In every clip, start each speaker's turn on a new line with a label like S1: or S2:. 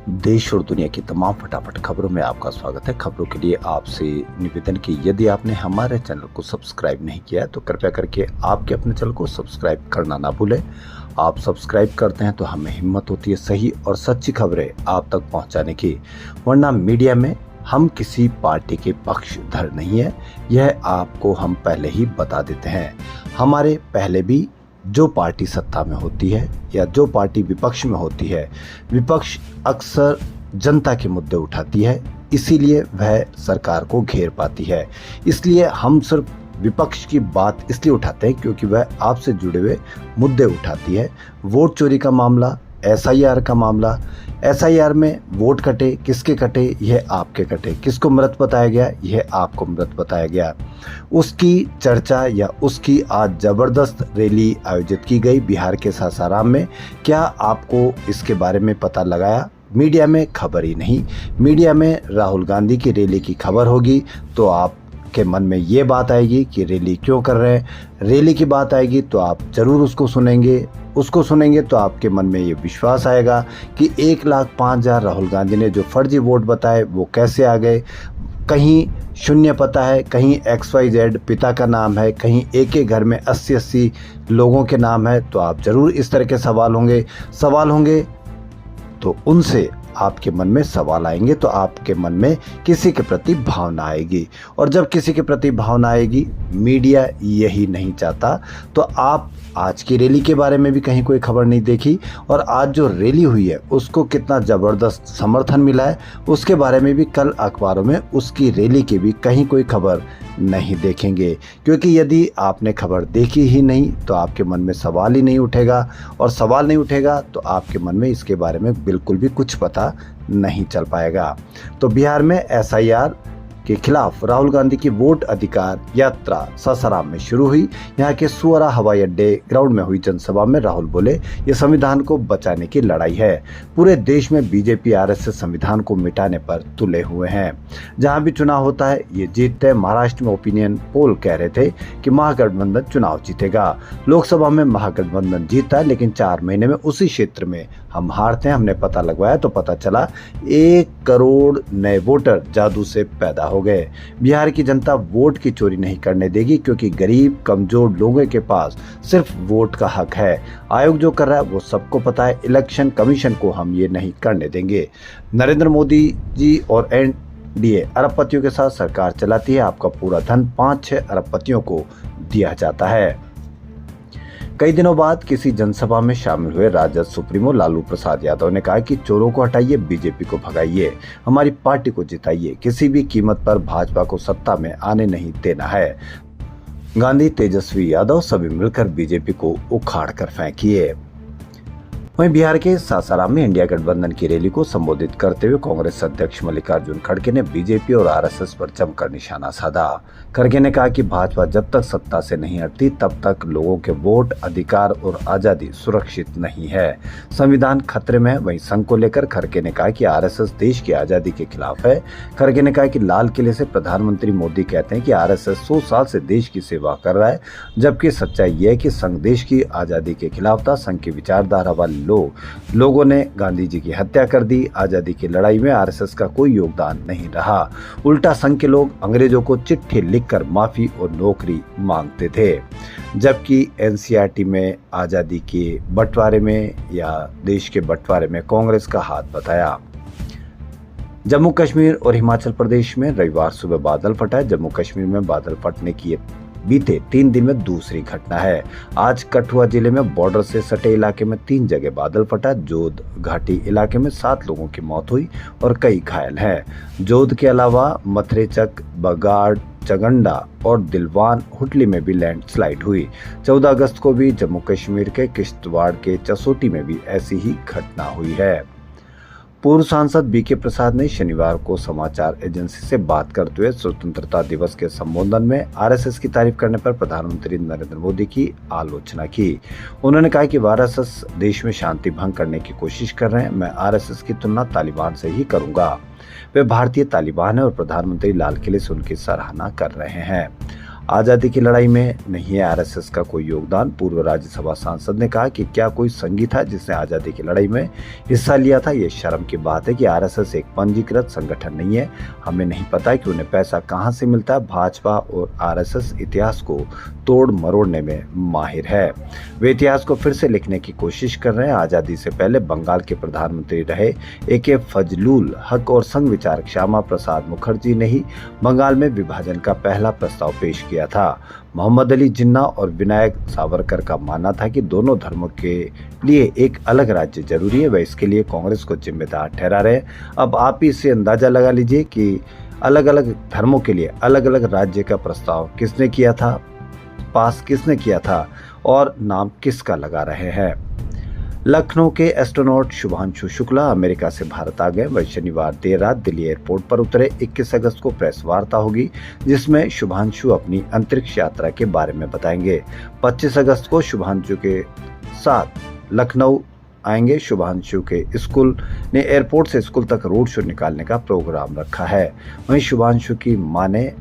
S1: देश और दुनिया की तमाम फटाफट खबरों में आपका स्वागत है। खबरों के लिए आपसे निवेदन कि यदि आपने हमारे चैनल को सब्सक्राइब नहीं किया है तो कृपया करके आपके अपने चैनल को सब्सक्राइब करना ना भूलें। आप सब्सक्राइब करते हैं तो हमें हिम्मत होती है सही और सच्ची खबरें आप तक पहुंचाने की, वरना मीडिया में हम किसी पार्टी के पक्षधर नहीं है, यह आपको हम पहले ही बता देते हैं। हमारे पहले भी जो पार्टी सत्ता में होती है या जो पार्टी विपक्ष में होती है, विपक्ष अक्सर जनता के मुद्दे उठाती है, इसीलिए वह सरकार को घेर पाती है। इसलिए हम सिर्फ विपक्ष की बात इसलिए उठाते हैं क्योंकि वह आपसे जुड़े हुए मुद्दे उठाती है। वोट चोरी का मामला, एसआईआर का मामला, एसआईआर में वोट कटे, किसके कटे यह आपके कटे, किसको मृत बताया गया यह आपको मृत बताया गया, उसकी चर्चा या उसकी आज जबरदस्त रैली आयोजित की गई बिहार के सासाराम में। क्या आपको इसके बारे में पता लगाया? मीडिया में खबर ही नहीं। मीडिया में राहुल गांधी की रैली की खबर होगी तो आप के मन में ये बात आएगी कि रैली क्यों कर रहे हैं। रैली की बात आएगी तो आप जरूर उसको सुनेंगे तो आपके मन में ये विश्वास आएगा कि 1,05,000 राहुल गांधी ने जो फर्जी वोट बताए वो कैसे आ गए। कहीं शून्य पता है, कहीं XYZ पिता का नाम है, कहीं एक घर में 80-80 लोगों के नाम है, तो आप जरूर इस तरह के सवाल होंगे तो उनसे आपके मन में सवाल आएंगे तो आपके मन में किसी के प्रति भावना आएगी, और जब किसी के प्रति भावना आएगी, मीडिया यही नहीं चाहता। तो आप आज की रैली के बारे में भी कहीं कोई खबर नहीं देखी, और आज जो रैली हुई है उसको कितना ज़बरदस्त समर्थन मिला है उसके बारे में भी कल अखबारों में उसकी रैली की भी कहीं कोई खबर नहीं देखेंगे। क्योंकि यदि आपने खबर देखी ही नहीं तो आपके मन में सवाल ही नहीं उठेगा, और सवाल नहीं उठेगा तो आपके मन में इसके बारे में बिल्कुल भी कुछ पता नहीं चल पाएगा। तो बिहार में एसआईआर के खिलाफ राहुल गांधी की वोट अधिकार यात्रा सासाराम में शुरू हुई। यहाँ के सुअरा हवाई अड्डे ग्राउंड में हुई जनसभा में राहुल बोले, ये संविधान को बचाने की लड़ाई है। पूरे देश में बीजेपी आरएसएस संविधान को मिटाने पर तुले हुए हैं। जहां भी चुनाव होता है ये जीतते हैं। महाराष्ट्र में ओपिनियन पोल कह रहे थे कि महागठबंधन चुनाव जीतेगा। लोकसभा में महागठबंधन जीता है, लेकिन 4 महीने में उसी क्षेत्र में हम हारते हैं। हमने पता लगवाया तो पता चला 1 करोड़ नए वोटर जादू से पैदा हो गए। बिहार की जनता वोट की चोरी नहीं करने देगी, क्योंकि गरीब कमजोर लोगों के पास सिर्फ वोट का हक है। आयोग जो कर रहा है वो सबको पता है। इलेक्शन कमीशन को हम ये नहीं करने देंगे। नरेंद्र मोदी जी और एनडीए अरबपतियों के साथ सरकार चलाती है। आपका पूरा धन 5-6 अरबपतियों को दिया जाता है। कई दिनों बाद किसी जनसभा में शामिल हुए राजद सुप्रीमो लालू प्रसाद यादव ने कहा कि चोरों को हटाइए, बीजेपी को भगाइए, हमारी पार्टी को जिताइए, किसी भी कीमत पर भाजपा को सत्ता में आने नहीं देना है। गांधी, तेजस्वी यादव सभी मिलकर बीजेपी को उखाड़ कर फेंकिए। वहीं बिहार के सासाराम में इंडिया गठबंधन की रैली को संबोधित करते हुए कांग्रेस अध्यक्ष मल्लिकार्जुन खड़गे ने बीजेपी और आरएसएस पर जमकर निशाना साधा। खड़गे ने कहा कि भाजपा जब तक सत्ता से नहीं हटती तब तक लोगों के वोट, अधिकार और आजादी सुरक्षित नहीं है। संविधान खतरे में है। वहीं संघ को लेकर खड़गे ने कहा कि आरएसएस देश की आजादी के खिलाफ है। खड़गे ने कहा कि लाल किले से प्रधानमंत्री मोदी कहते हैं कि आरएसएस 100 साल से देश की सेवा कर रहा है, जबकि सच्चाई यह है कि संघ देश की आजादी के खिलाफ था। संघ की विचारधारा वाले लोगों ने गांधी जी की हत्या कर दी। आजादी की लड़ाई में आरएसएस का कोई योगदान नहीं रहा। उल्टा संघ के लोग अंग्रेजों को चिट्ठी लिखकर माफी और नौकरी मांगते थे, जबकि एनसीईआरटी में आजादी के बंटवारे में या देश के बंटवारे में कांग्रेस का हाथ बताया। जम्मू कश्मीर और हिमाचल प्रदेश में रविवार सुबह बादल फटा है। जम्मू कश्मीर में बादल फटने की बीते 3 दिन में दूसरी घटना है। आज कठुआ जिले में बॉर्डर से सटे इलाके में 3 जगह बादल फटा। जोध घाटी इलाके में 7 लोगों की मौत हुई और कई घायल हैं। जोध के अलावा मथरेचक, बगाड़, चगंडा और दिलवान हुटली में भी लैंडस्लाइड हुई। 14 अगस्त को भी जम्मू कश्मीर के किश्तवाड़ के चसोटी में भी ऐसी ही घटना हुई है। पूर्व सांसद बीके प्रसाद ने शनिवार को समाचार एजेंसी से बात करते हुए स्वतंत्रता दिवस के संबोधन में आरएसएस की तारीफ करने पर प्रधानमंत्री नरेंद्र मोदी की आलोचना की। उन्होंने कहा कि आरएसएस देश में शांति भंग करने की कोशिश कर रहे हैं। मैं आरएसएस की तुलना तालिबान से ही करूंगा। वे भारतीय तालिबान है और प्रधानमंत्री लाल किले से उनकी सराहना कर रहे हैं। आज़ादी की लड़ाई में नहीं है आरएसएस का कोई योगदान। पूर्व राज्यसभा सांसद ने कहा कि क्या कोई संघी था जिसने आज़ादी की लड़ाई में हिस्सा लिया था। ये शर्म की बात है कि आरएसएस एक पंजीकृत संगठन नहीं है। हमें नहीं पता कि उन्हें पैसा कहां से मिलता है। भाजपा और आरएसएस इतिहास को तोड़ मरोड़ने में माहिर है। वे इतिहास को फिर से लिखने की कोशिश कर रहे हैं। आज़ादी से पहले बंगाल के प्रधानमंत्री रहे AK फजलुल हक और संघ विचारक श्यामा प्रसाद मुखर्जी ने ही बंगाल में विभाजन का पहला प्रस्ताव पेश किया था। मोहम्मद अली जिन्ना और विनायक सावरकर का मानना था कि दोनों धर्मों के लिए एक अलग राज्य जरूरी है। वह इसके लिए कांग्रेस को जिम्मेदार ठहरा रहे। अब आप ही इससे अंदाजा लगा लीजिए कि अलग अलग धर्मों के लिए अलग अलग राज्य का प्रस्ताव किसने किया था, पास किसने किया था और नाम किसका लगा रहे हैं। लखनऊ के एस्ट्रोनॉट शुभांशु शुक्ला अमेरिका से भारत आ गए। वह शनिवार देर रात दिल्ली एयरपोर्ट पर उतरे। 21 अगस्त को प्रेस वार्ता होगी जिसमें शुभांशु अपनी अंतरिक्ष यात्रा के बारे में बताएंगे। 25 अगस्त को शुभांशु के साथ लखनऊ आएंगे। शुभांशु के स्कूल ने एयरपोर्ट से स्कूल तक रोड शो निकालने का प्रोग्राम रखा है। वहीं शुभांशु की मां ने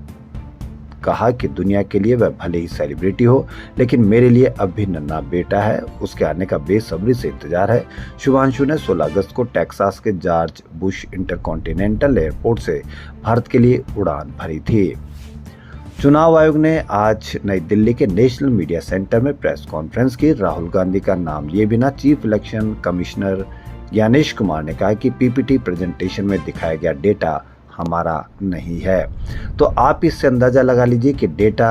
S1: कहा कि दुनिया के लिए वह भले ही सेलिब्रिटी हो, लेकिन मेरे लिए अब भी नन्हा बेटा है। उसके आने का बेसब्री से इंतजार है। शुभांशु ने 16 अगस्त को टेक्सास के जॉर्ज बुश इंटरकॉन्टिनेंटल एयरपोर्ट से भारत के लिए उड़ान भरी थी। चुनाव आयोग ने आज नई दिल्ली के नेशनल मीडिया सेंटर में प्रेस कॉन्फ्रेंस की। राहुल गांधी का नाम लिए बिना chief election commissioner Gyanesh Kumar ने कहा कि PPT प्रेजेंटेशन में दिखाया गया डेटा हमारा नहीं है। तो आप इससे अंदाजा लगा लीजिए कि डेटा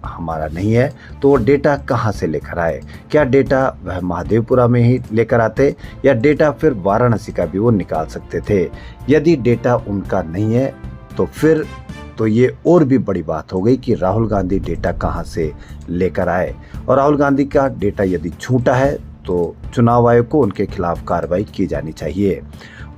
S1: हमारा नहीं है तो वो डेटा कहां से लेकर आए। क्या डेटा वह महादेवपुरा में ही लेकर आते या डेटा फिर वाराणसी का भी वो निकाल सकते थे। यदि डेटा उनका नहीं है तो फिर तो ये और भी बड़ी बात हो गई कि राहुल गांधी डेटा कहां से लेकर आए। और राहुल गांधी का डेटा यदि छूटा है तो चुनाव आयोग को उनके खिलाफ कार्रवाई की जानी चाहिए।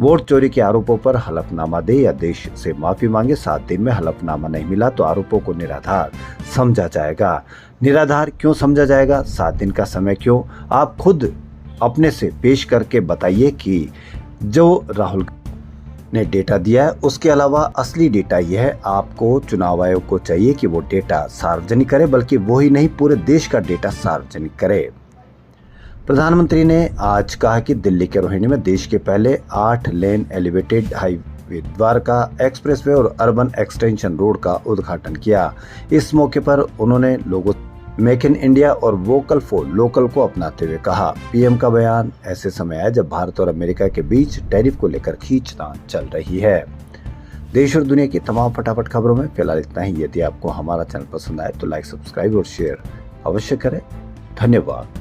S1: वोट चोरी के आरोपों पर हलफनामा दे या देश से माफी मांगे। 7 दिन में हलफनामा नहीं मिला तो आरोपों को निराधार समझा जाएगा। निराधार क्यों समझा जाएगा? 7 दिन का समय क्यों? आप खुद अपने से पेश करके बताइए कि जो राहुल ने डेटा दिया है उसके अलावा असली डेटा यह है। आपको चुनाव आयोग को चाहिए कि वो डेटा सार्वजनिक करे, बल्कि वो ही नहीं पूरे देश का डेटा सार्वजनिक करे। प्रधानमंत्री ने आज कहा कि दिल्ली के रोहिणी में देश के पहले 8 lane elevated highway Dwarka expressway और अर्बन एक्सटेंशन रोड का उद्घाटन किया। इस मौके पर उन्होंने लोगों मेक इन इंडिया और वोकल फॉर लोकल को अपनाते हुए कहा। पीएम का बयान ऐसे समय आया जब भारत और अमेरिका के बीच टैरिफ को लेकर खींचतान चल रही है। देश और दुनिया की तमाम फटाफट खबरों में फिलहाल इतना ही। यदि आपको हमारा चैनल पसंद आए तो लाइक, सब्सक्राइब और शेयर अवश्य करें। धन्यवाद।